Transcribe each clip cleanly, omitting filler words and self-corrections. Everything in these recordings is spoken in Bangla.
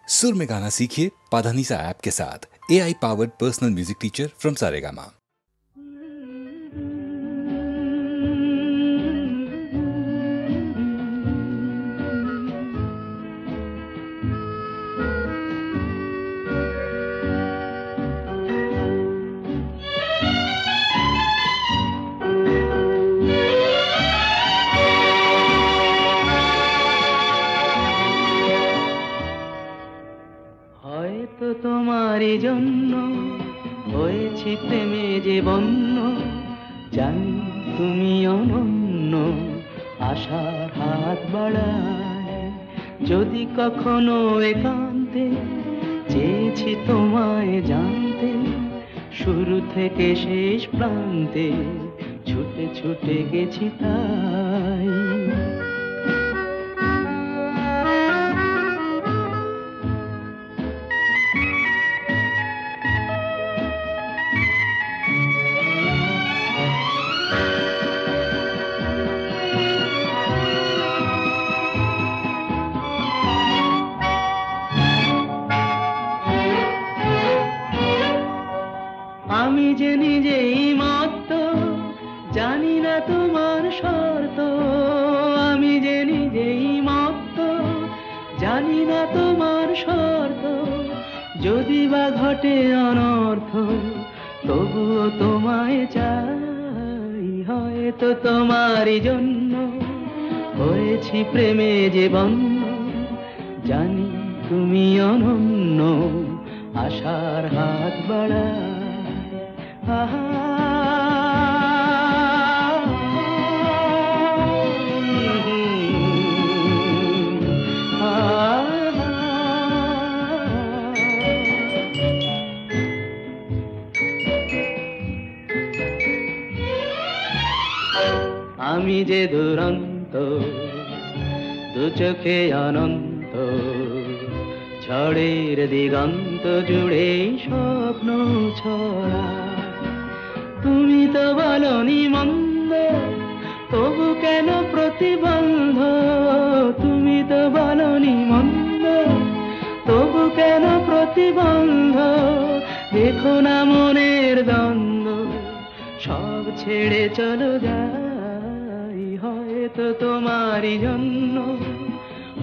सुर में गाना सीखिए पाधानीसा ऐप के साथ। AI powered personal music teacher from Saregama. হয়তো তোমারই জন্য হয়েছি প্রেমে যে বন্য, জানি তুমি অনন্য, আশার হাত বাড়ায়। যদি কখনো একান্তে চেয়েছি তোমায় জানতে, শুরু থেকে শেষ প্রান্তে ছুটে ছুটে গেছি তাই। আমি যে নিজেই মত্ত, জানি না তোমার শর্ত। আমি যে নিজেই মত্ত, জানি না তোমার শর্ত। যদি বা ঘটে অনর্থ, তবুও তোমায় চাই। হয়তো তোমারই জন্য হয়েছি প্রেমে যে বন্য, জানি তুমি অনন্য, আশার হাত বাড়ায়। আমি যে দুরন্ত, দু চোখে অনন্ত, ঝড়ের দিগন্ত জুড়ে স্বপ্ন ছড়া। তুমি তো বলনি মন্দ, তবু কেন প্রতিবন্ধ? তুমি তো বলনি মন্দ, তবু কেন প্রতিবন্ধ? দেখো না মনের দ্বন্দ্ব, সব ছেড়ে চলো যাই। হয়তো তোমারই জন্য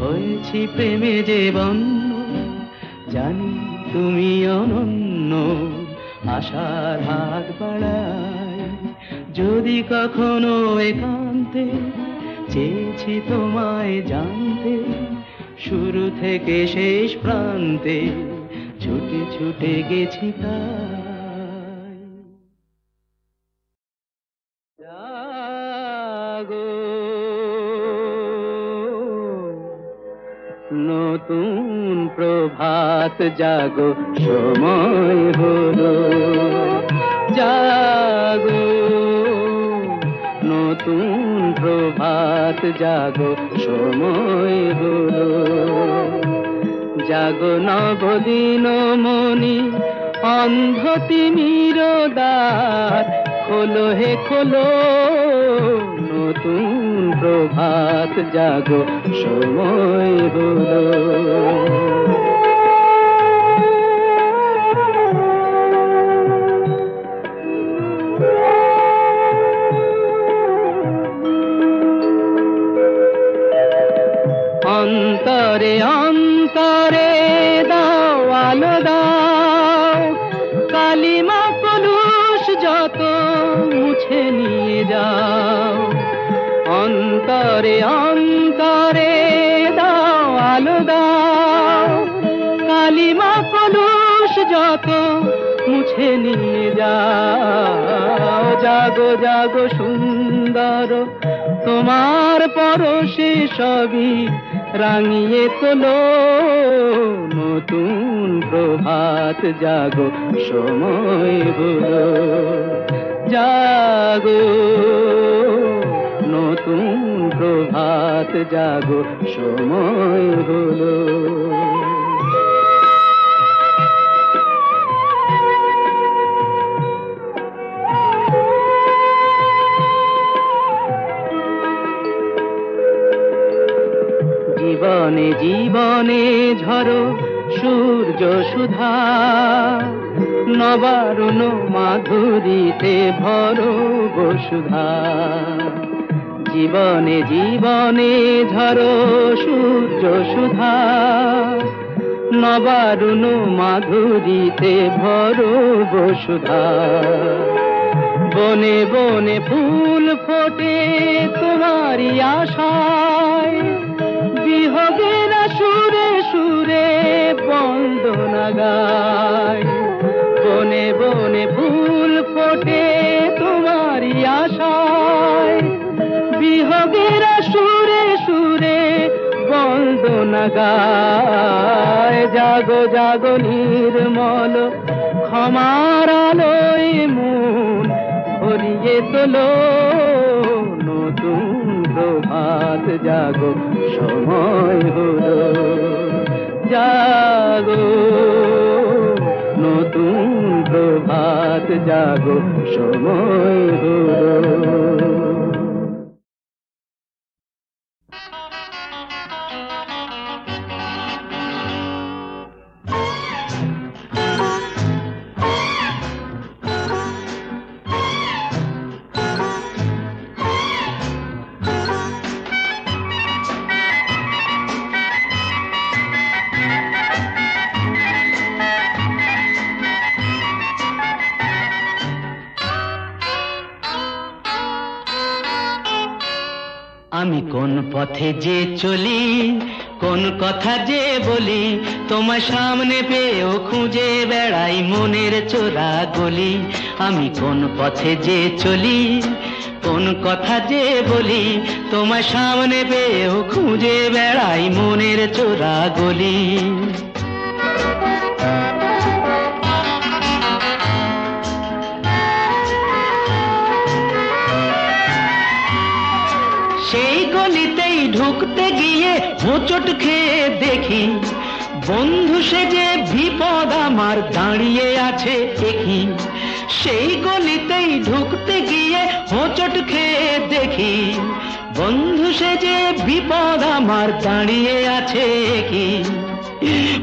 হয়েছি প্রেমে যে বন্য, জানি তুমি অনন্য, আশার হাত বাড়ায়। যদি কখনো একান্তে চেয়েছি তোমায় জানতে, শুরু থেকে শেষ প্রান্তে ছুটে ছুটে গেছি তাই। জাগো নতুন প্রভাত জাগো, সময় হলো। জাগো নতুন প্রভাত জাগো, সময় হলো। জাগো নবদিন মনি, অন্ধ তিমির দ্বার খোলো হে খোলো। নতুন প্রভাত জাগো, সময় হলো। অন্তরে অন্তরে দাও আলো দাও, কালিমা কলুষ যত মুছে নিয়ে যাও। অন্তরে অন্তরে দাও আলো দাও, কালিমা কলুষ যত মুছে নিয়ে যাও। জাগো জাগো সুন্দর, তোমার পরশে সবই রাঙিয়ে তোলো। নতুন প্রভাত জাগো, সময় হলো। জাগো নতুন প্রভাত জাগো, সময় হলো। জীবনে জীবনে ঝরো সূর্য সুধা নবারুণ মাধুরীতে ভরো বসুধা জীবনে জীবনে ঝরো সূর্য সুধা নবারুণ মাধুরীতে ভরো বসুধা বনে বনে ফুল ফোটে তোমারি আশায় বিহগের সুরে সুরে বন্দনা গায় বনে বনে ফুল ফোটে তোমারি আশায় বিহগের সুরে সুরে বন্দনা গায় জাগো জাগো নির্মল ক্ষমার আলোয় মন ভরিয়ে তোলো নতুন প্রভাত জাগো সময় হলো জাগো নতুন প্রভাত জাগো সময় হলো আমি কোন পথে যে চলি কোন কথা যে বলি তোমার সামনে পেয়েও খুঁজে বেড়াই মনের চোরা গলি আমি কোন পথে যে চলি কোন কথা যে বলি তোমার সামনে পেয়েও খুঁজে বেড়াই মনের চোরা গলি সেই গলিতেই ঢুকতে গিয়ে হোঁচট খেয়ে দেখি বন্ধু সেজে বিপদ আমার দাঁড়িয়ে আছে একই সেই গলিতেই ঢুকতে গিয়ে হোঁচট খেয়ে দেখি বন্ধু সেজে বিপদ আমার দাঁড়িয়ে আছে কি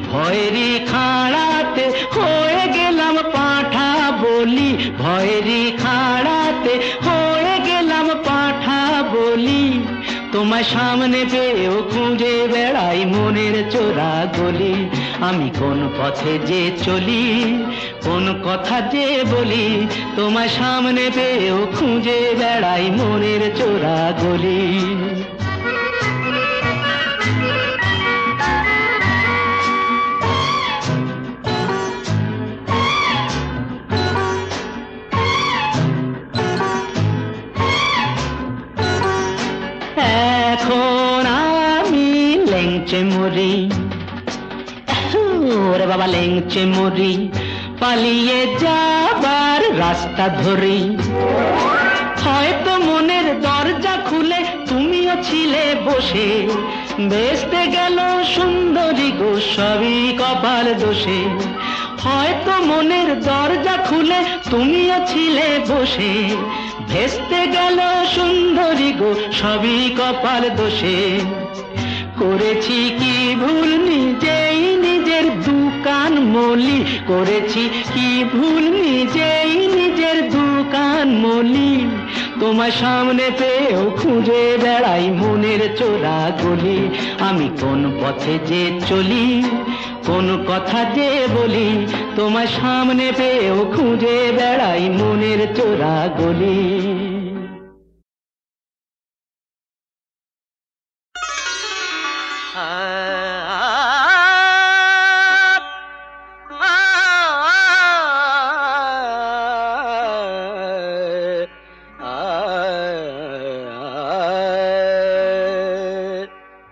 ভয়েরই খাড়াতে হয়ে গেলাম পাঁঠা বলি ভয়েরই খাড়াতে হয়ে গেলাম পাঁঠা বলি তোমার সামনে পেয়েও খুঁজে বেড়াই মনের চোরা গলি আমি কোন পথে যে চলি কোন কথা যে বলি তোমার সামনে পেয়েও খুঁজে বেড়াই মনের চোরা গলি এখন আমি লেংচে মরি ওরে বাবা লেংচে মরি পালিয়ে যাবার রাস্তা ধরি হয়তো মনের দরজা খুলে তুমিও ছিলে বসে বেসতে গেল সুন্দরী গো সবই কপাল দোষে হয়তো মনের দরজা খুলে তুমিও ছিলে বসে ভেস্তে গেল সুন্দরী গো সবই কপাল দোষে করেছি কি ভুল নিজেই নিজের দোকান মলি করেছি কি ভুল নিজেই নিজের দোকান মলি তোমার সামনে পেয়েও খুঁজে বেড়াই মনের চোরা গলি আমি কোন পথে যে চলি কোন কথা যে বলি তোমার সামনে পেয়েও খুঁজে বেড়াই মনের চোরা গলি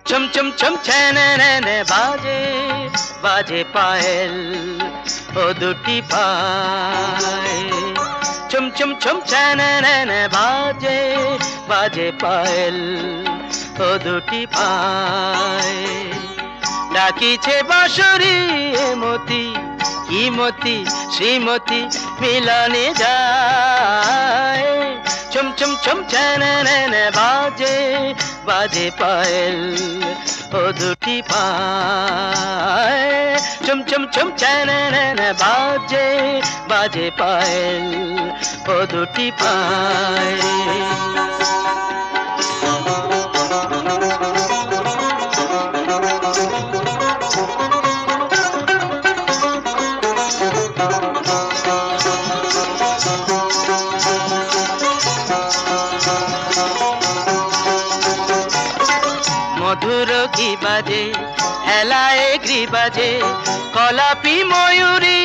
चम चम चम छेने बाजे बाजे पायल ओ दुटी पाए चम चम चम छेने बाजे बाजे पायल ओ दुटी पाए डाकीछे बांसुरी मोती की मोती श्रीमती मिलाने जाए चम चम चम छेने बाजे बाजे पायल ओ दुटी पाए চুম চুম চুম চ্যানেনে বাজে বাজে পায়েল ও দুটি পায়ে মধুর ঘি বাজে হেলায় ঘি বাজে কলাপি ময়ূরী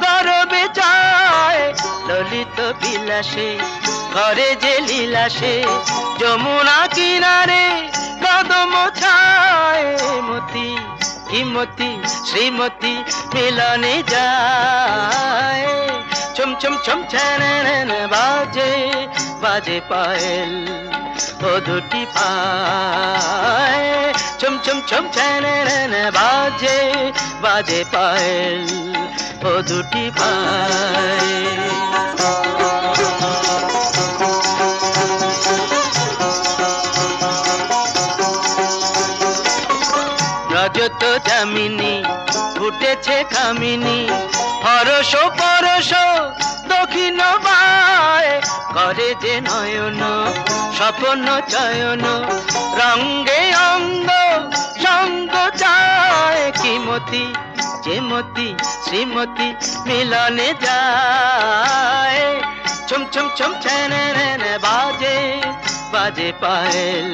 গরবে যায় ললিত বিলাসে ঘরে যে লীলাসে যমুনা কিনারে কদম ছায় মতি হিমতি শ্রীমতী মিলনে যায় চুম চুম চুম চ্যানেনে বাজে বাজে পায়েল ও দুটি পায়ে চুম চুম চুম চ্যানেনে বাজে বাজে পায়েল ও দুটি পায়ে রজত যামিনী ফুটেছে কামিনী হরস পরশ দক্ষিণ বায় করে যে নয়ন স্বপ্ন চয়ন রঙ্গে অঙ্গ সঙ্গ যায় কিমতি যেমতি শ্রীমতী মিলনে যায় চুম চুম চুম চ্যানেনে বাজে বাজে পায়েল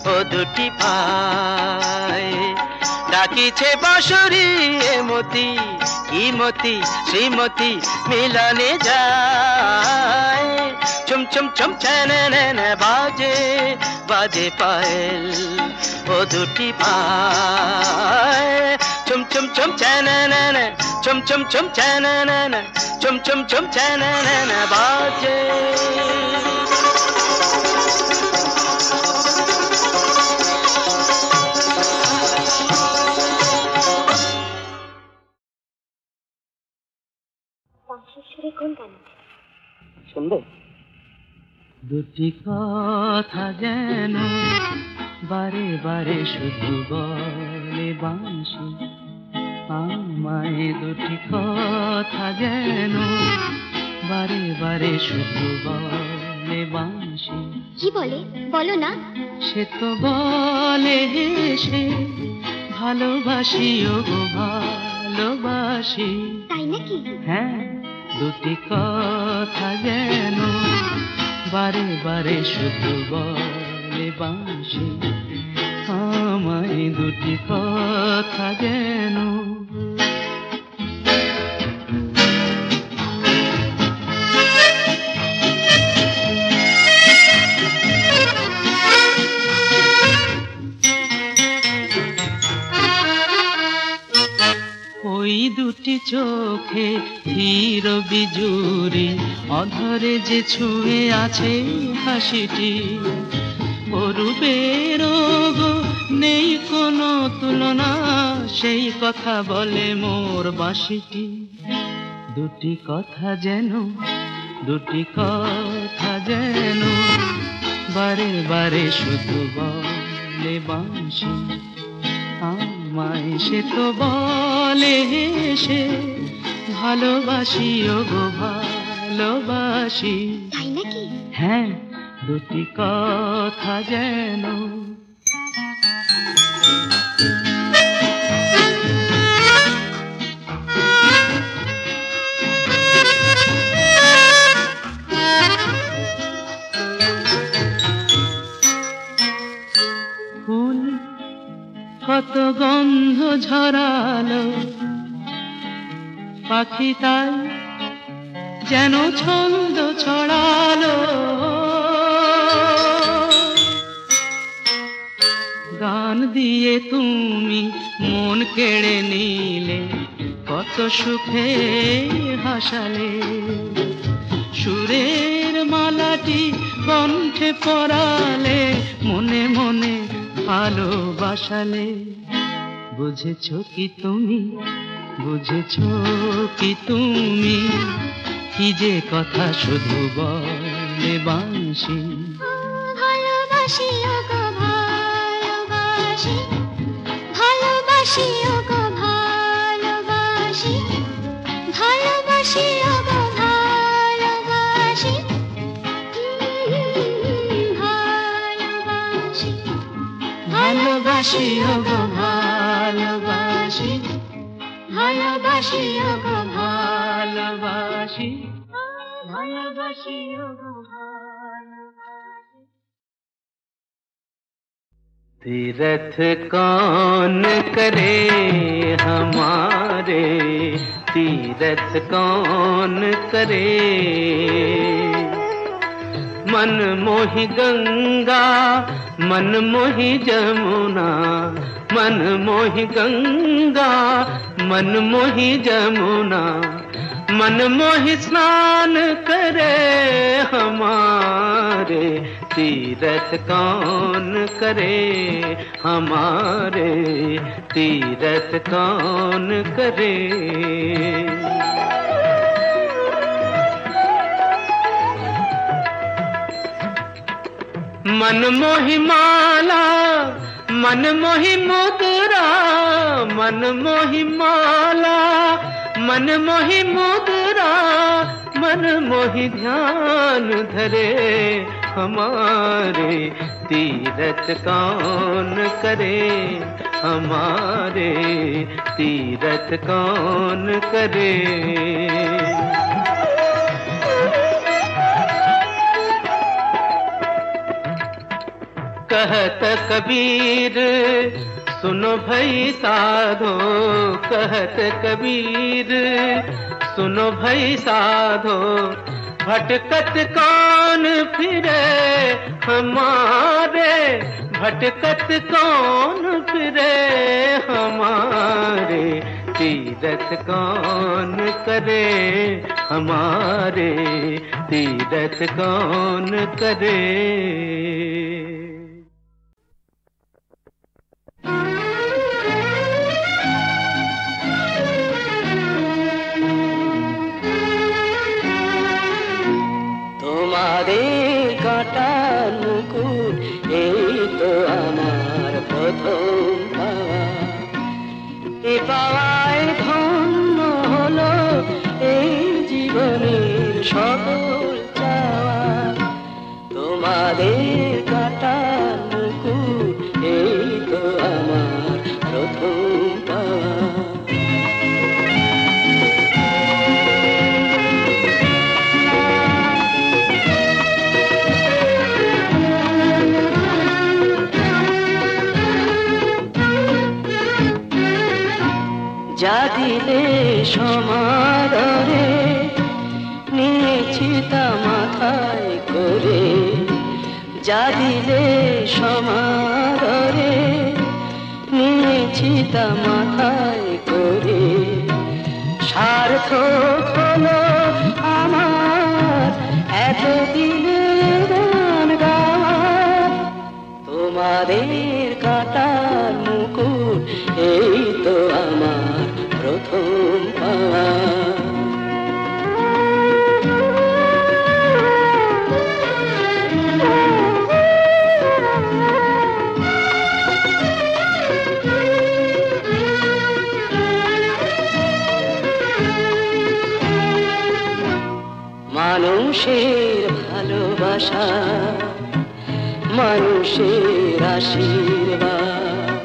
ও দুটি পায়ে ডাকিছে বাঁশরি মতি কি মতি শ্রীমতী মিলনে যায় চুম চুম চুম চ্যানেনে বাজে বাজে পায়েল ও দুটি পায়ে চুম চুম চুম চ্যানেনে চুম চুম চুম চ্যানেনে চুম চুম চুম চ্যানেনে বাজে শুনবে দুটি কথা যেন বারে বারে শুধু বলে বাঁশি আমায় দুটি কথা যেন বারে বারে শুধু বলে বাঁশি কি বলে বলো না সে তো বলে হেসে ভালোবাসি ও ভালোবাসি তাই নাকি হ্যাঁ দুটি কথা যেন বারে বারে শুধু বলে বাঁশি আমায় দুটি কথা যেন ওই দুটি চোখে ধীর বিজুরি অধরে যে ছুঁয়ে আছে হাসিটি অরূপের গো নেই কোনো তুলনা সেই কথা বলে মোর বাঁশিটি দুটি কথা যেন দুটি কথা যেন বারে বারে শুধু বলে বাঁশি আমায় সে তো বলে হেসে ভালোবাসি ও গো ভালোবাসি তাই নাকি হ্যাঁ দুটি কথা যেন ফুল কত গন্ধ ঝরালো পাখি তাই যেন ছন্দ ছড়ালো গান দিয়ে তুমি মন কেড়ে নিলে কত সুখে হাসালে সুরের মালাটি কণ্ঠে পরালে মনে মনে ভালোবাসালে বুঝেছো কি তুমি বুঝেছো কি তুমি কি যে কথা শুধু বলে বাঁশি ভালোবাসি ও গো ভালোবাসি ভালোবাসি ও গো ভালোবাসি ভালোবাসি ভালোবাসি ওগো ভালোবাসি ভালোবাসি ভালোবাসি ওগো ভালোবাসি ভালোবাসি ওগো ভালোবাসি ভালোবাসি ওগো ভালোবাসি। तीरथ कौन करे हमारे तीरथ कौन करे मन मोहि गंगा मन मोहि जमुना मन मोहि गंगा मन मोहि जमुना मन मोहि स्नान करे हमारे तीरथ कौन करे हमारे तीरथ कौन करे। मन मोहि माला मन मोहि मुद्रा मन मोहि माला मन मोहि मुद्रा मन मोहि ध्यान धरे हमारे तीरथ कौन करे हमारे तीरथ कौन करे। कहत कबीर सुनो भई साधो कहत कबीर सुनो भई साधो भटकत कौन फिरे हमारे भटकत कौन फिरे हमारे तीरथ कौन करे हमारे तीरथ कौन करे। তোমারে কাটার মুকুট এই তো আমার প্রথম পাওয়া এ পাওয়ায় ধন্য হলো এই জীবনের সকল চাওয়া তোমাদের কাটার মুকুট এই তো আমার প্রথম পাওয়া। যা দিলে সমাদরে নিয়েছি তা মাথায় করে যা দিলে সমাদরে নিয়েছি তা মাথায় করে সার্থক হলো আমার এতদিনের গান গাওয়া তোমাদের কাটার মুকুট এই তো আমার প্রথম পাওয়া। মানুষের ভালোবাসা মানুষের আশীর্বাদ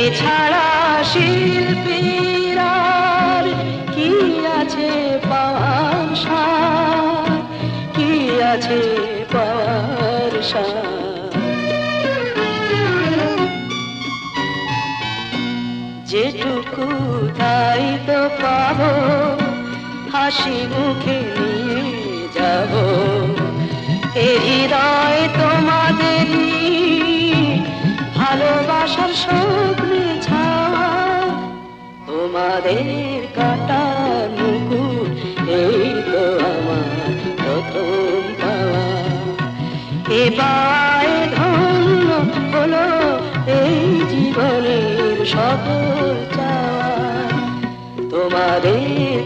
এছাড়া শিল্পীর আর কি আছে পাওয়ার সার কি আছে পাওয়ার সার যেটুকু তাই তো পাবো হাসি মুখে নিয়ে যাব এ হৃদয় তোমাদেরই ভালোবাসার স্বপ্নে ছাওয়া তোমাদের কাটার মুকুট এই তো আমার প্রথম পাওয়া এ পাওয়ায় ধন্য হলো এই জীবনের সকল চাওয়া তোমাদের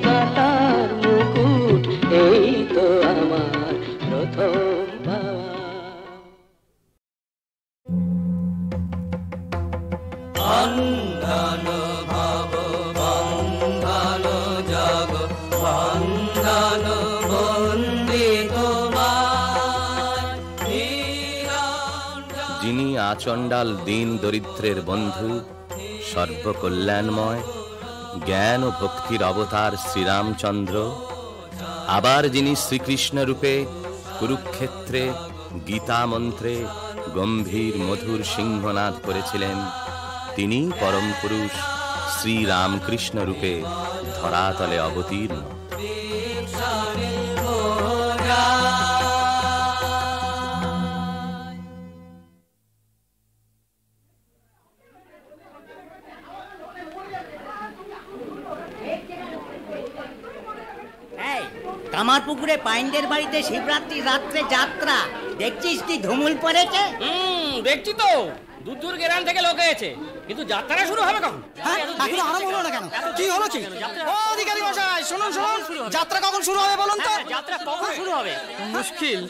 কাটার মুকুট এই তো আমার প্রথম পাওয়া। বন্ধন ভব বন্ধন আচণ্ডাল দীন দরিদ্রের বন্ধু, সর্বকল্যাণময়, জ্ঞান ও ভক্তির অবতার শ্রীরামচন্দ্র, আবার যিনি শ্রীকৃষ্ণ রূপে কুরুক্ষেত্রে গীতা মন্ত্রে গম্ভীর মধুর সিংহনাদ করেছিলেন, তিনি পরম পুরুষ শ্রীরামকৃষ্ণ রূপে ধরাতলে অবতীর্ণ। কামারপুকুরে পাইন্ডের বাড়িতে শিবরাত্রি রাত্রে যাত্রা দেখছিস কি ধুমুল পড়েছে? দেখছি তো, দূর দূর গ্রাম থেকে লোক এসেছে, কিন্তু যাত্রা শুরু হবে কখন? এখনো আরম্ভ হলো না কেন? কি হলো কি? ও অধিকারী মশাই, শুনুন শুনুন, যাত্রা কখন শুরু হবে বলুন তো? যাত্রা কখন শুরু হবে? মুশকিল,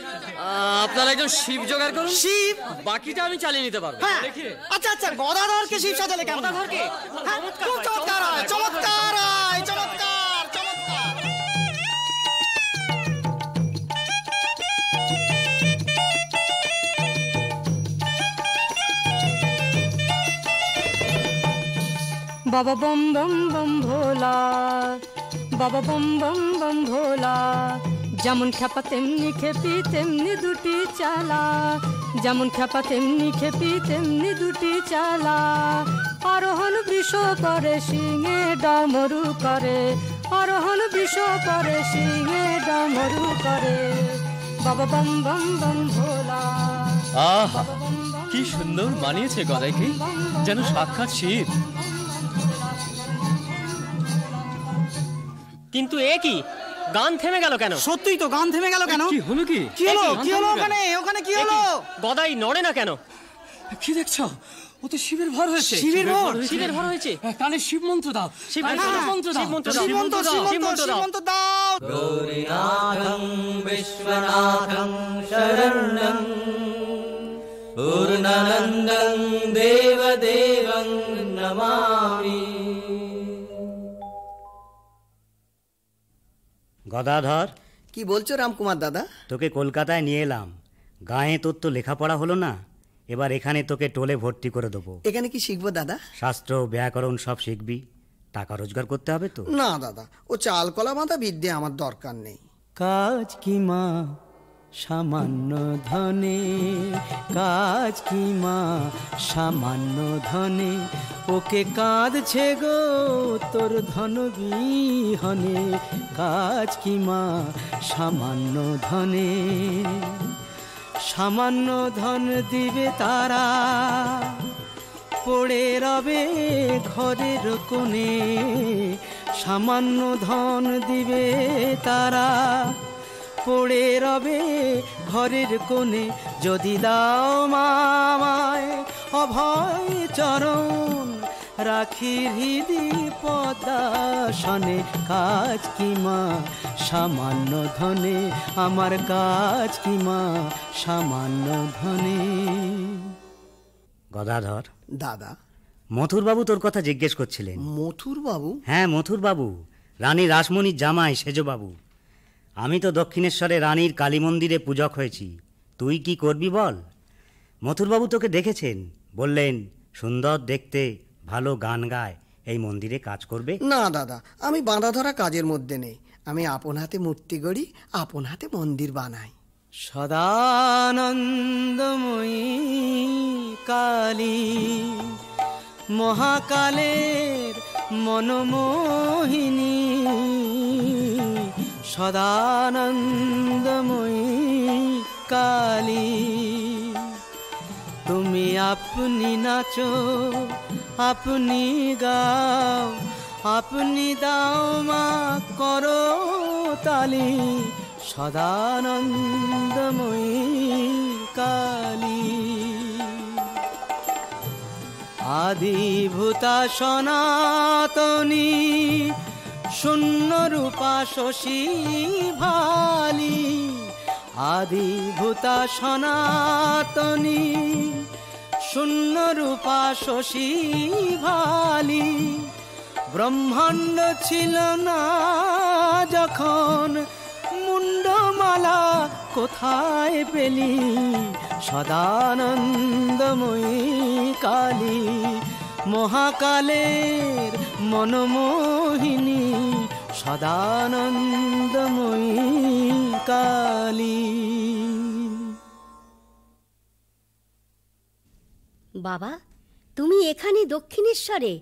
আপনারা একজন শিব জোগাড় করুন। শিব? বাকিটা আমি চালিয়ে নিতে পারবো। আচ্ছা আচ্ছা, গদাধরকে শিব সাজালে কেমন? গদাধরকে? খুব চমৎকার হয়, চমৎকার হয়, চমৎকার। বাবা বম বম বম ভোলা, বাবা বম বম বম ভোলা, যেমন খেপা তেমনি খেপি তেমনি দুটি চালা, যেমন খেপা তেমনি খেপি তেমনি দুটি চালা, আরোহণ বৃষ করে সিংহে ডামরু করে, আরোহণ বৃষ করে সিংহে ডামরু করে, বাবা বম বম বম ভোলা। আহা, কি সুন্দর মানিয়েছে গদাইকে, যেন সাক্ষাৎ শিব। কিন্তু এ কি, গান থেমে গেল কেন? সত্যিই তো, গান থেমে গেল কেন? কি হলো কি? কি হলো? কি হলো ওখানে? ওখানে কি হলো? গদাই নড়ে না কেন? কি দেখছো? ও তো শিবের ভর হয়েছে। শিবের ভর? শিবের ভর হয়েছে। কানে শিব মন্ত্র দাও, শিব মন্ত্র দাও, শিব মন্ত্র দাও, শিব মন্ত্র দাও। গৌরীনাথং বিশ্বনাথং শরণ্যং পূর্ণানন্দং দেবদেবং নমামি। গদাধর, কি বলছো রামকুমার দাদা? তোকে কলকাতায় নিয়ে এলাম, গায়ে তোর তো লেখাপড়া হলো না, এবার এখানে তোকে টোলে ভর্তি করে দেবো। এখানে কি শিখবো দাদা? শাস্ত্র ব্যাকরণ সব শিখবি, টাকা রোজগার করতে হবে তো। না দাদা, ও চাল কলা বাঁধা বিদ্যে আমার দরকার নেই। কাজ কি মা সামান্য ধনে, কাজ কি মা সামান্য ধনে, ওকে কাঁদছে গো তোর ধন বিহনে, কাজ কি মা সামান্য ধনে, সামান্য ধন দিবে তারা, পড়ে রবে ঘরের কোণে, সামান্য ধন দিবে তারা, পড়ে রবে ঘরের কোণে, যদি দাও মামায় অভয় চরণ, রাখি হৃদি পদাসনে, কাজ কি মা সামান্য ধনে, আমার কাজ কি মা সামান্য ধনে। গদাধর দাদা, মথুরবাবু তোর কথা জিজ্ঞেস করছিলেন। মথুরবাবু? হ্যাঁ, মথুরবাবু, রানী রাসমণির জামাই সেজবাবু। আমি তো দক্ষিণেশ্বরে রানীর কালী মন্দিরে পূজক হয়েছি, তুই কি করবি বল? মথুরবাবু তোকে দেখেছেন, বললেন সুন্দর দেখতে, ভালো গান গায়, এই মন্দিরে কাজ করবে। না দাদা, আমি বাঁধা ধরা কাজের মধ্যে নেই, আমি আপন হাতে মূর্তি গড়ি, আপন হাতে মন্দির বানাই। সদানন্দময়ী কালী, মহাকালের মনমোহিনী, সদানন্দময়ী কালী, তুমি আপনি নাচো, আপনি গাও, আপনি দাও মা করো তালি, সদানন্দময়ী কালী। আদিভূতা সনাতনী, শূন্য রূপা শশী ভালি, আদিভূতা সনাতনী, শূন্য রূপা শশী ভালি, ব্রহ্মাণ্ড ছিল না যখন, মুন্ডমালা কোথায় পেলি সদানন্দময়ী কালী, মহাকালের মনমোহিনী সদানন্দময়ী কালী। বাবা, তুমি এখানে দক্ষিণেশ্বরে?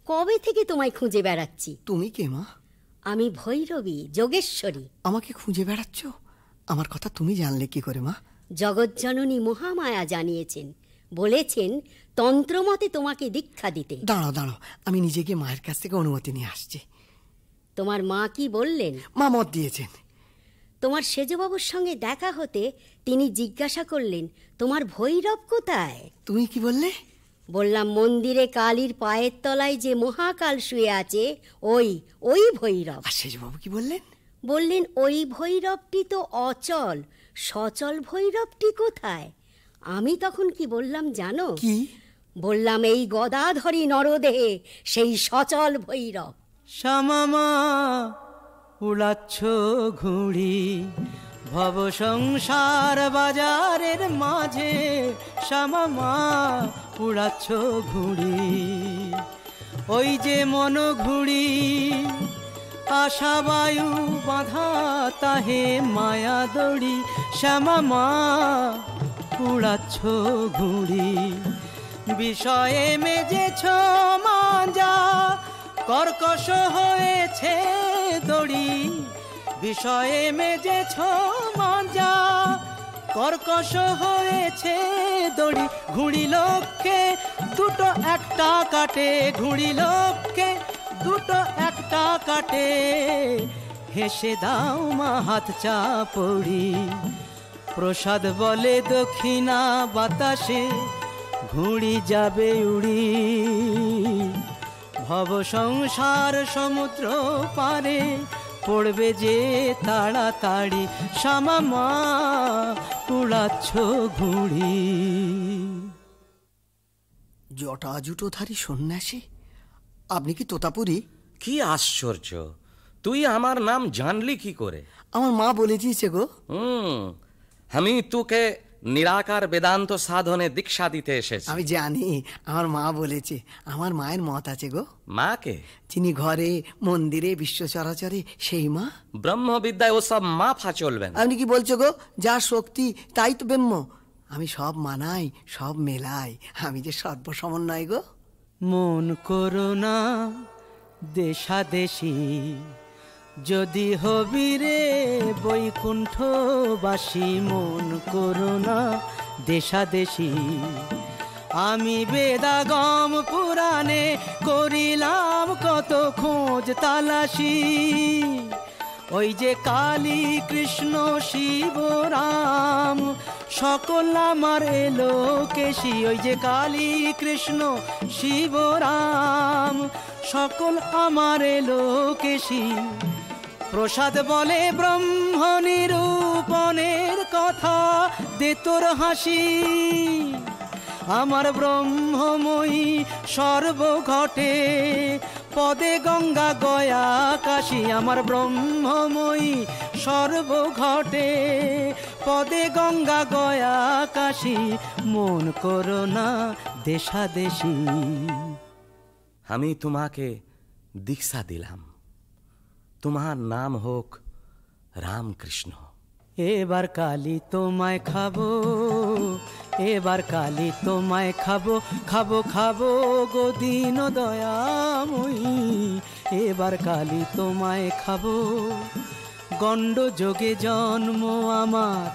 কবে থেকে তোমায় খুঁজে বেড়াচ্ছি। তুমি কে মা? আমি ভৈরবী, যোগেশ্বরী। আমাকে খুঁজে বেড়াচ্ছ? আমার কথা তুমি জানলে কি করে মা? জগজ্জননী মহামায়া জানিয়েছেন, বলেছেন তন্ত্রমতে তোমাকে দীক্ষা দিতে। দাঁড়াও দাঁড়াও, আমি নিজেকে মায়ের কাছ থেকে অনুমতি নিয়ে আসছি। তোমার মা কি বললেন? মা মত দিয়েছেন। তোমার সেজবাবুর সঙ্গে দেখা হতে তিনি জিজ্ঞাসা করলেন তোমার ভৈরব কোথায়। তুমি কি বললে? বললাম মন্দিরে কালীর পায়ের তলায় যে মহাকাল শুয়ে আছে ওই ভৈরব। আর সেজবাবু কি বললেন? বললেন ওই ভৈরবটি তো অচল, সচল ভৈরবটি কোথায়? আমি তখন কি বললাম জানো? কি বললাম এই গদাধরী নরদেহে সেই সচল ভৈরব। শ্যামামা উড়াচ্ছ ঘুড়ি ভব সংসার বাজারের মাঝে, শ্যামামা উড়াচ্ছ ঘুড়ি, ওই যে মন ঘুড়ি আশা বায়ু বাঁধা তাহে মায়া দড়ি, শ্যামামা উড়াচ্ছ ঘুড়ি, বিষয়ে মেজেছ মাঞ্জা কর্কশ হয়েছে দড়ি, বিষয়ে মেজেছ মাঞ্জা কর্কশ হয়েছে দড়ি, ঘুড়ি লক্ষ্যে দুটো একটা কাটে, ঘুড়ি লক্ষ্যে দুটো একটা কাটে, হেসে দাও মা হাত চাপড়ি, প্রসাদ বলে দক্ষিণা বাতাসে ঘুড়ি যাবে উড়ি, ভব সংসার সমুদ্র পারে পড়বে যে তাড়াতাড়ি, শ্যামামা উড়াচ্ছ ঘুড়ি। জটা জুটোধারী সন্ন্যাসী, আপনি কি তোতাপুরি? কি আশ্চর্য, তুই আমার নাম জানলি কি করে? আমার মা বলে দিয়েছে গো। আমি তোকে নিরাকার বেদান্ত সাধনে দীক্ষা দিতে এসেছি। আমি জানি, আমার মা বলেছে। আমার মায়ের মত আছে গো। মাকে? যিনি ঘরে মন্দিরে বিশ্ব চরাচরে সেই মা। ব্রহ্মবিদ্যায় ওসব মাফা চলবে না। আপনি কি বলছো গো? যা শক্তি তাই তো ব্রহ্ম। আমি সব মানাই, সব মেলাই, আমি যে সর্বসমন্বয় গো। মন করো না দেশাদেশি, যদি হবি রে বৈকুণ্ঠবাসী, মন করো না দেশাদেশি, আমি বেদাগম পুরাণে করিলাম কত খোঁজ তালাশি, ওই যে কালী কৃষ্ণ শিব রাম সকল আমার এলো কেশি, ওই যে কালী কৃষ্ণ শিব রাম সকল আমার এলো কেশি, প্রসাদ বলে ব্রহ্ম নিরূপণের কথা দে তোর হাসি, আমার ব্রহ্মময়ী সর্বঘটে পদে গঙ্গা গয়া কাশী, আমার ব্রহ্মময়ী সর্বঘটে পদে গঙ্গা গয়া কাশী, মন করো না দেশাদেশি। আমি তোমাকে দীক্ষা দিলাম, তোমার নাম হোক রামকৃষ্ণ। এবার কালী তোমায় খাবো, এবার কালী তোমায় খাবো, খাবো খাবো গো দীন দয়াময়ী, এবার কালী তোমায় খাবো। গণ্ড যোগে জন্ম আমার,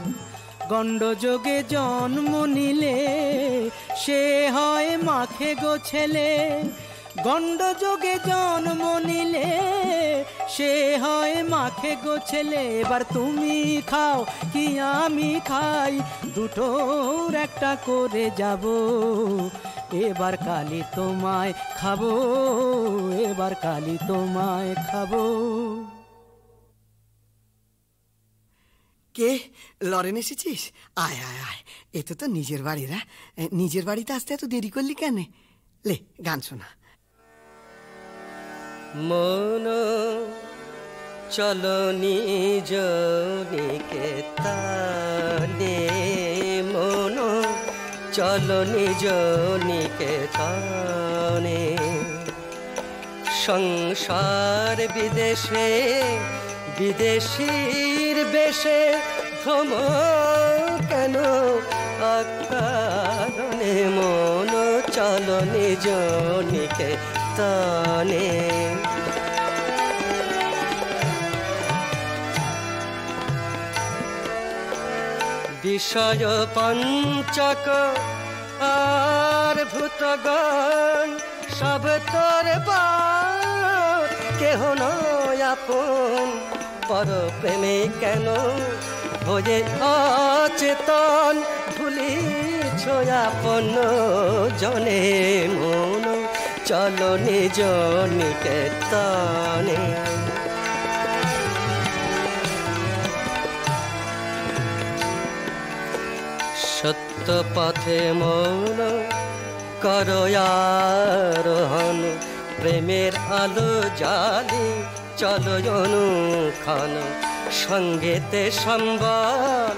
গণ্ড যোগে জন্ম নিলে সে হয় মাখে গো ছেলে, গণ্ড যোগে জন্ম নিলে সে হয় মাখে গো ছেলে। এবার তুমি খাও কি আমি খাই, দুটোর একটা করে যাব, এবার কালী তোমায় খাবো, এবার কালী তোমায় খাবো। কে লরেন এসেছিস? আয় আয় আয়, এতে তো নিজের বাড়ি রা। নিজের বাড়িতে আসতে এত দেরি করলি কেন? লে গান শোনা। মন চলো নিজ নিকেতনে মন চলো নিজ নিকেতনে সংসার বিদেশে বিদেশীর বেশে ভ্রম কেন আকারণে মন চলো নিজ নিকেতনে বিষয় পঞ্চক আর ভূতগণ সব তোর বাত কেহ নয় আপন পর প্রেমে কেন হয়ে অচেতন ভুলিছ আপন জনে মন চলো নিজ নিকেতনে সত্য পথে মন করয়ারোহণ প্রেমের আলো জালি চলো অনুক্ষণ সঙ্গেতে সম্বল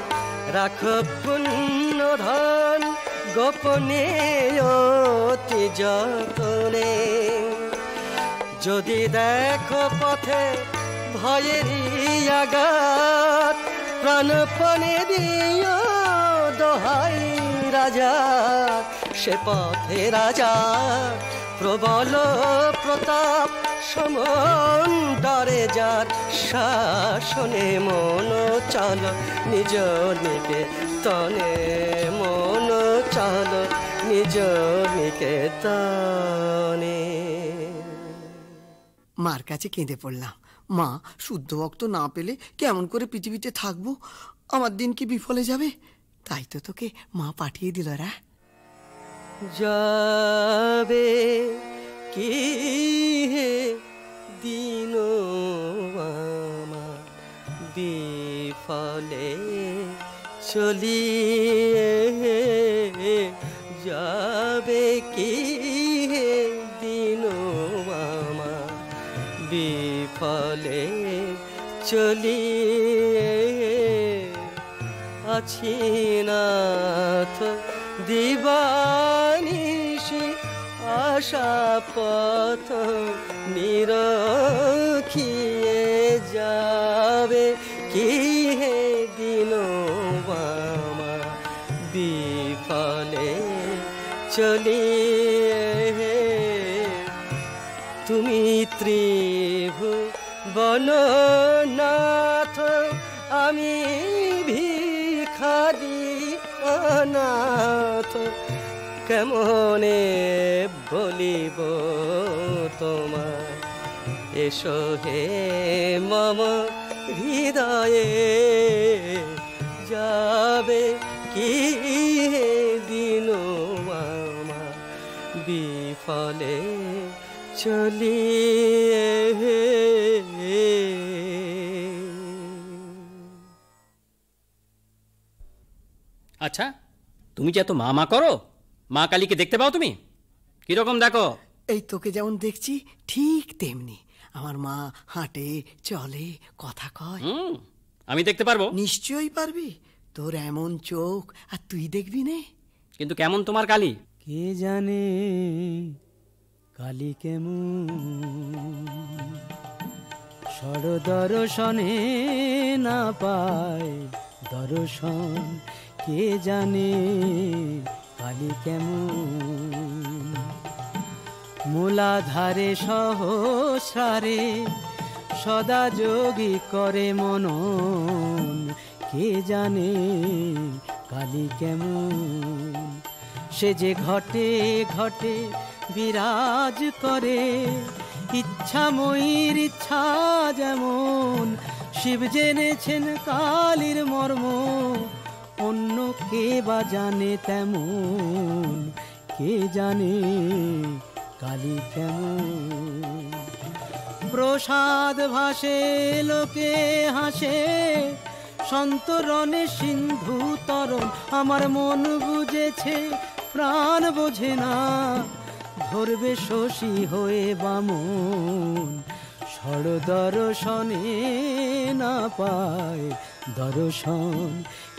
রাখো পুণ্য ধন গোপনে অতি যতনে যদি দেখো পথে ভয়েরই আঘাত প্রাণপণে দিও দোহাই রাজা সে পথে রাজা প্রবল প্রতাপ সমন্দরে যার শাসনে মন চল নিজ নিকেতনে মন চল নিজ নিকেতনে। মার কাছে কেঁদে পড়লাম, মা শুদ্ধ ভক্ত না পেলে কেমন করে পৃথিবীতে থাকবো, আমার দিন কি বিফলে যাবে, তাই তো তোকে মা পাঠিয়ে দিল রা। যাবে কি হে দিন আমার বিফলে চলিয়ে যাবে কি হে দিন আমার বিফলে চলিয়ে আছি নাথ দিবানিশি আশা পথ নিরখিয়ে যাবে কি হে দিন বামা বিফলে চলিয়ে তুমি ত্রিভুবননাথ আমি ভিখারি অনাথ কেমনে বলিব তোমার এসো হে মম হৃদয়ে যাবে কি হে দিন আমার বিফলে চলিয়ে। আচ্ছা, তুমি যে এত মা মা করো, মা কালীকে দেখতে পাও তুমি? কিরকম দেখো? এই তোকে যেমন দেখছি ঠিক তেমনি আমার মা হাঁটে চলে কথা কয়। আমি দেখতে পারবো? নিশ্চয়ই পারবি, তোর এমন চোখ আর তুই দেখবি নে। কিন্তু কেমন তোমার কালী? কে জানে কালী কেমন, সর দর্শনে না পায় দর্শন, কে জানে কালী কেমন, মূলাধারে সহস্রারে সদা যোগী করে মনন, কে জানে কালী কেমন, সে যে ঘটে ঘটে বিরাজ করে, ইচ্ছাময়ীর ইচ্ছা যেমন, শিব জেনেছেন কালীর মর্ম, অন্য কে বা জানে তেমন, কে জানে কালী কেমন, প্রসাদ ভাসে লোকে হাসে, সন্তরণে সিন্ধু তরণ, আমার মন বুঝেছে প্রাণ বোঝে না, ধরবে শশী হয়ে বামন, ঝড় দর্শনে না পায় দর্শন,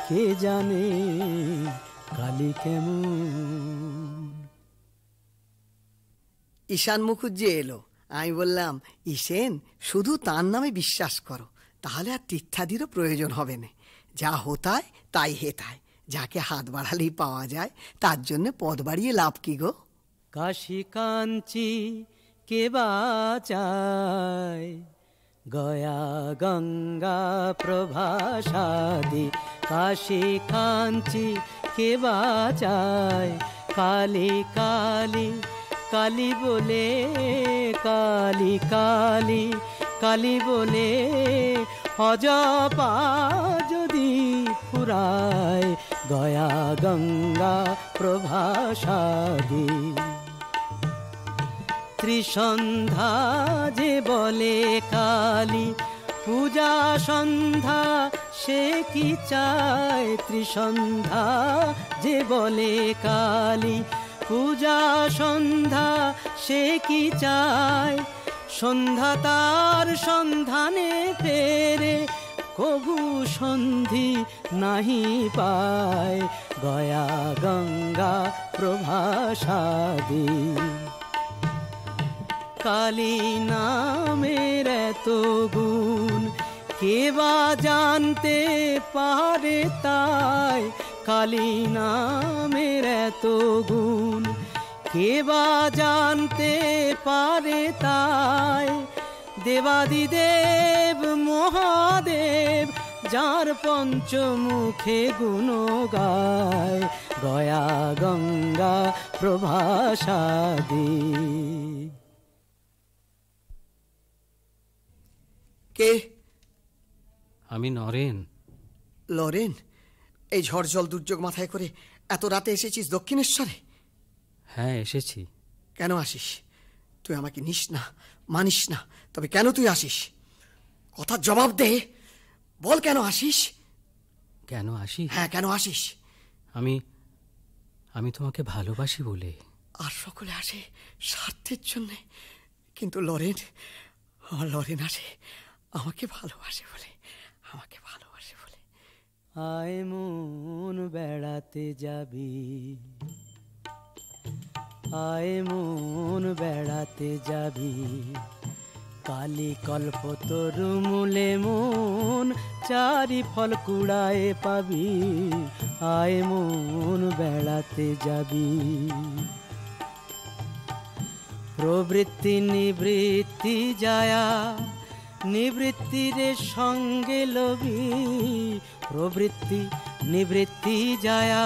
কে জানে কালী কেমন। ঈশান মুখুজ্জি এলো। আমি বললাম, ঈশেন, শুধু তার নামে বিশ্বাস করো, তাহলে আর তীর্থাদিরও প্রয়োজন হবে না। যা হোতায় তাই হেতায়, যাকে হাত বাড়ালেই পাওয়া যায়, তার জন্য পদ বাড়িয়ে লাভ কি গো? কাশী কাঞ্চি কে বাঁচায়, গয়া গঙ্গা প্রভাসাদি। কাশী কাঞ্চি কে বাঁচায়, কালী কালী কালী বলে, কালী কালী কালী বলে অজপা যদি ফুরায়, গয়া গঙ্গা প্রভাসাদি। ত্রিসন্ধ্যা যে বলে কালী, পূজা সন্ধ্যা সে কি চায়। ত্রিসন্ধ্যা যে বলে কালী, পূজা সন্ধ্যা সে কি চায়। সন্ধ্যা তার সন্ধানে ফেরে, কবু সন্ধি নাহি পায়, গয়া গঙ্গা প্রভাসাদি। কালী নামের এত গুণ কে বা জানতে পারে তাই, কালী নামের এত গুণ কে বা জানতে পারে তাই। দেবাদিদেব মহাদেব যার পঞ্চমুখে গুণ গায়, গয়া গঙ্গা প্রভাসাদি। কে? আমি নরেন। লরেন, এই ঝড় জল দুর্যোগ মাথায় করে এত রাতে এসেছিস দক্ষিণেশ্বরে? হ্যাঁ, এসেছি। কেন আসিস? তুই আমাকে নিস না, মানিস না, তবে কেন তুই আসিস? কথার জবাব দে, বল কেন আসিস? কেন আসি? হ্যাঁ, কেন আসিস? আমি তোমাকে ভালোবাসি বলে। আর সকলে আসে স্বার্থের জন্যে, কিন্তু লরেন, আমার লরেন আসে আমাকে ভালোবাসে বলে, আমাকে ভালোবাসে বলে। আয় মন বেড়াতে যাবি, আয় মন বেড়াতে যাবি, কালী কল্পতরু মূলে মন চারি ফল কুড়ায় পাবি। আয় মন বেড়াতে যাবি, প্রবৃত্তি নিবৃত্তি যায়া, নিবৃত্তির সঙ্গে লবি। প্রবৃত্তি নিবৃত্তি যায়া,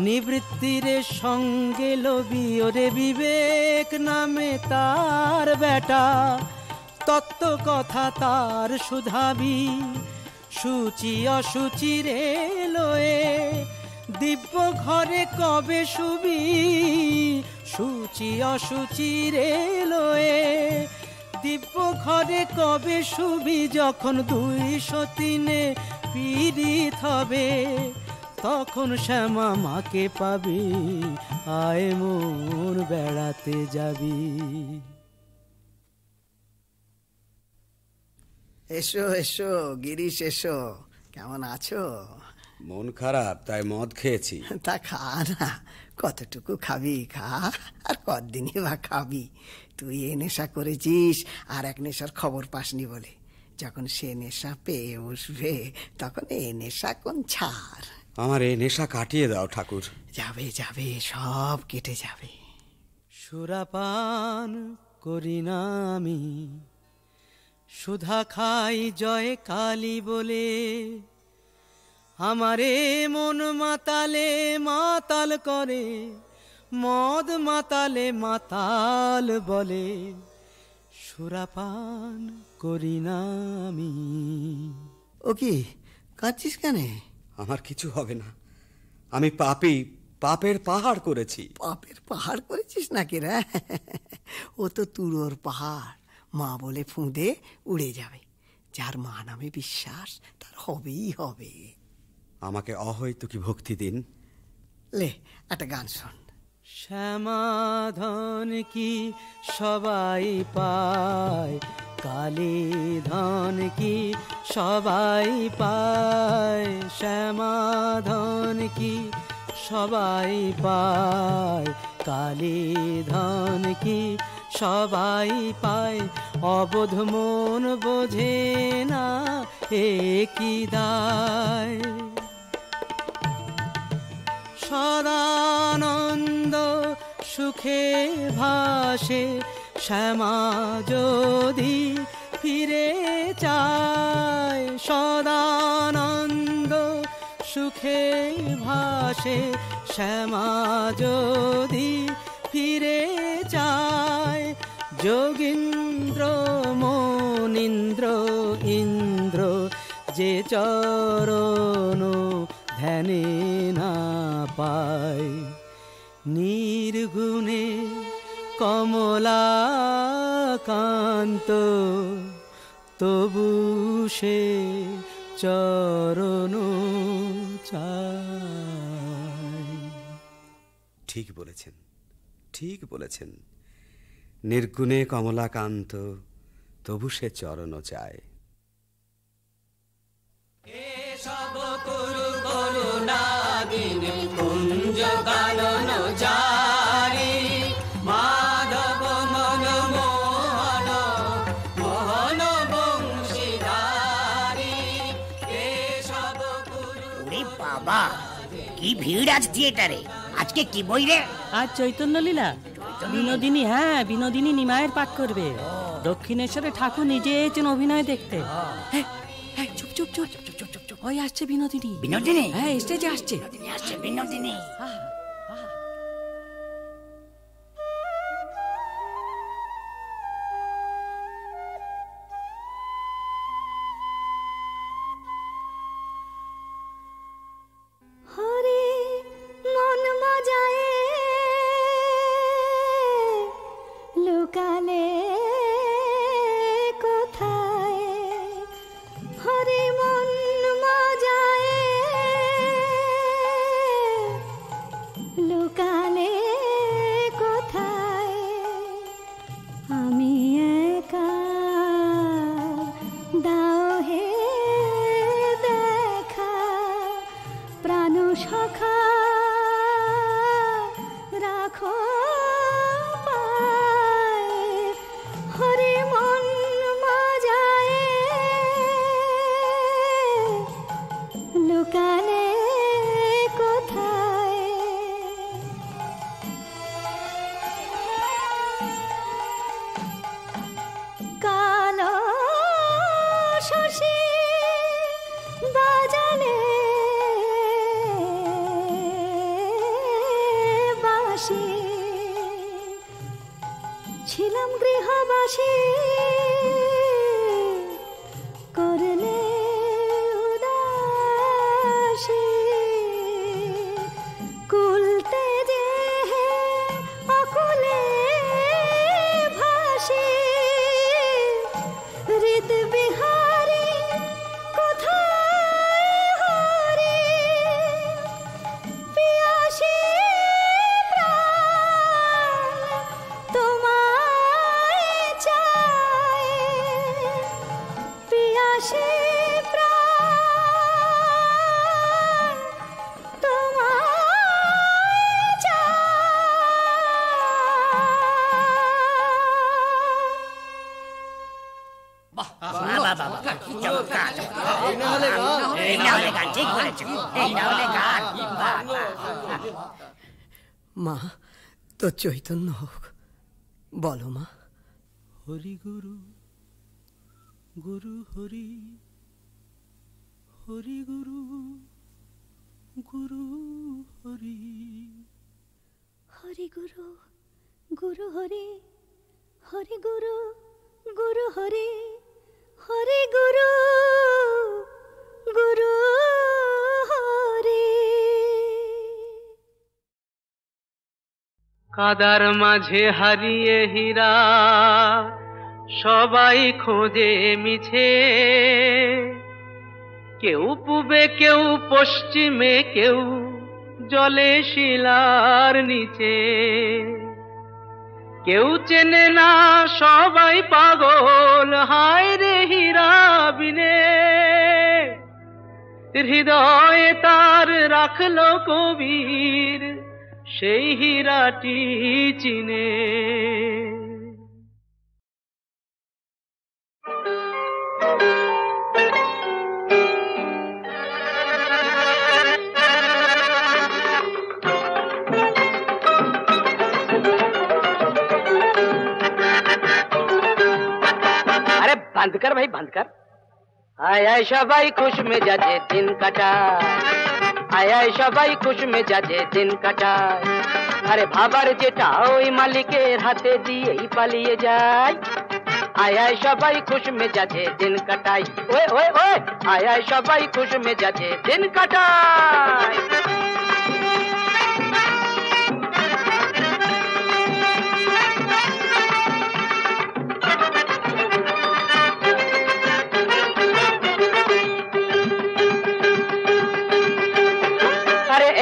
নিবৃত্তির সঙ্গে লবি। ওরে বিবেক নামে তার বেটা, তত্ত্ব কথা তার শুধাবি। সূচি অসুচি রে লয়ে, দিব্য ঘরে কবে শুবি। সূচি অসুচি রে লয়ে, দিব্য ঘরে কবে শুবি। যখন 203 পীড়িত হবে, তখন শ্যামা মাকে পাবি। আয় মোর বেড়াতে যাবি। এসো এসো গিরিশ, এসো। কেমন আছো? মন খারাপ, তাই মদ খেয়েছি। তা খা না, কতটুকু খাবি খা, আর কতদিনই বা খাবি। তুই এ নেশা করেছিস আর এক নেশার খবর পাসনি বলে। যখন সে নেশা পেয়ে বসবে, তখন এ নেশা কোন ছাড়। আমার এই নেশা কাটিয়ে দাও ঠাকুর। যাবে যাবে, সব কেটে যাবে। সুরাপান করি না আমি, সুধা খাই জয় কালী বলে। আমারে মন মাতালে মাতাল করে, মদ মাতালে মাতাল বলে। সুরাপান করি না আমি। ও কি কাঁদছিস কেন? আমার কিছু হবে না, আমি পাপী, পাপের পাহাড় করেছি। পাপের পাহাড় করেছিস নাকি রে? ও তো তুরোর পাহাড়, মা বলে ফুঁদে উড়ে যাবে। যার মা নামে বিশ্বাস, তার হবেই হবে। আমাকে অহৈতুকী ভক্তি দিন। লে একটা গান শোন। শ্যামাধন কি সবাই পায়, কালী ধন কি সবাই পায়, শ্যামা ধন কি সবাই পায়, কালী ধন কি সবাই পায়, অবোধ মন বোঝে না এ কি দায়। সদানন্দ সুখে ভাসে শ্যামা যদি ফিরে চায়, সদানন্দ সুখে ভাসে শ্যামা যদি ফিরে চায়, যোগীন্দ্র মনীন্দ্র ইন্দ্র যে চরণ ধ্যানে না পায়, নির্গুণে কমলাকান্ত তবু সে চরণ চায়। ঠিক বলেছেন, ঠিক বলেছেন। নির্গুণে কমলাকান্ত তবু সে চরণ চায়। সব করু করুণাদিন কুঞ্জ কানন জারি, মাধব মন মোহন মোহন বংশীধারী। ওরে বাবা, কি ভিড় আজ থিয়েটারে! আজকে কি বই রে? আজ চৈতন্য লীলা। বিনোদিনী, হ্যাঁ বিনোদিনী নিমায়ের পাঠ করবে। দক্ষিণেশ্বরে ঠাকুর নিজে এসেছেন অভিনয় দেখতে। চুপ চুপ চুপ চুপ চুপ চুপ চুপ, ওই আসছে বিনোদিনী। বিনোদিনী? হ্যাঁ স্টেজে আসছে। আসছে বিনোদিনী। হরে মন মজায়ে লুকালে কোথায়, হরে মন মজায়ে লুকালে কোথায়, আমি একা দাও হে দেখা, প্রাণ সখা রাখো পায়ে, হরে মন মজায়ে লুকালে কোথায়। কালো শশী বাজালে বাসি, ছিলাম গৃহবাসী করলে উদাসী, কুলতে যে অকুলে ভাসি, হৃদ বিহারী কোথায় হরি, পিয়াসী প্রাণ তোমায় চায়, পিয়াসী প্রাণ তোমায় মা তো চৈতন্য হোক, বলো মা। হরি গুরু গুরু হরি, হরি গুরু গুরু হরি, হরি গুরু গুরু হরি, হরি গুরু গুরু হরি, হরি গুরু গুরু হরি। কাদার মাঝে হারিয়ে হীরা সবাই খোঁজে মিছে, কেউ পূবে কেউ পশ্চিমে কেউ জলে শিলার নিচে। কেউ চেনে না সবাই পাগল, হায় রে হীরা বিনে হৃদয়ে তার রাখলো কবির সেই হীরাটি চিনে। बंद कर भाई बंद कर। आय आय सबाई खुश मेजाजे दिन काटाय, आय आय सबाई खुश मेजाजे दिन काटाय। আরে ভাবার যেটা ওই মালিকের হাতে দিয়েই পালিয়ে যায়। আয় আয় সবাই খুশ মেজাজে দিন কাটাই, ওয়ে ওয়ে ওয়ে আয় আয় সবাই খুশ মেজাজে দিন কাটাই।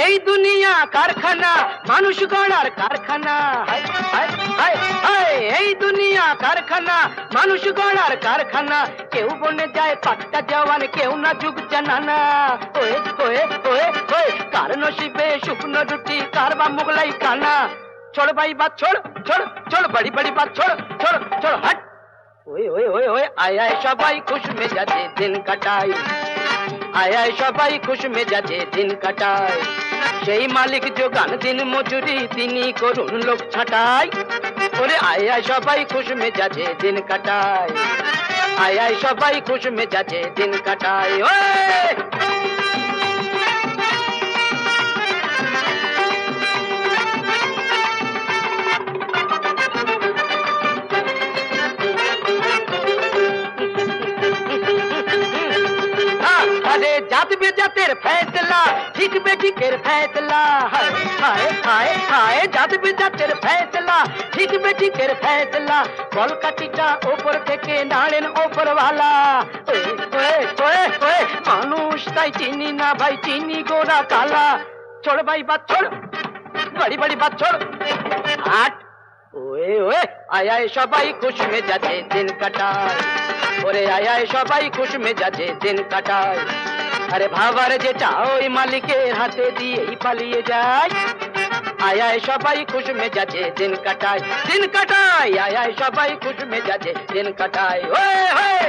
এই দুনিয়া কারখানা, মানুষ গড়ার কারখানা, এই দুনিয়া কারখানা, মানুষ গড়ার কারখানা। কেউ বনে যায় পাট্টা জওয়ান, কেউ না যুগ জানানা। ওয়ে ওয়ে ওয়ে ওয়ে কার নসিবে শুকনো রুটি, কার বা মোগলাই কানা। छोड़ भाई बात छोड़ छोड़ छोड़, बड़ी बड़ी बात छोड़ छोड़ छोड़ हट। ओए ओए ओए ओए आय आय सबाई खुश मेजाजे दिन কাটাই, আয় আয় সবাই খুশ মেজাজে দিন কাটায়। সেই মালিক যোগান দিন মজুরি, তিনি করুন লোক ছাঁটাই। ওরে আয় আয় সবাই খুশ মেজাজে দিন কাটায়, আয় আয় সবাই খুশ মেজাজে দিন কাটায়। ওয়ে अरे जात बेजातेर फैसला, ठीक बेठिकेर फैसला, हाय हाय हाय हाय जात बेजातेर फैसला, ठीक बेठिकेर फैसला। কলকাতিটা ওপর থেকে নাড়েন ওপরওয়ালা। ওয়ে ওয়ে ওয়ে মানুষ তাই চিনি না ভাই, চিনি গোরা কালা। छोड़ भाई बात छोड़, बड़ी बड़ी बात छोड़ हट। ওয়ে ওয়ে আয় আয় সবাই খুশ মেজাজে দিন কাটায়, ওরে আয় আয় সবাই খুশ মেজাজে দিন কাটায়। আরে ভাবার যেটা ওই মালিকের হাতে দিয়েই পালিয়ে যায়। আয় আয় সবাই খুশ মেজাজে দিন কাটায়, দিন কাটায়। আয় আয় সবাই খুশ মেজাজে দিন কাটায়। Way way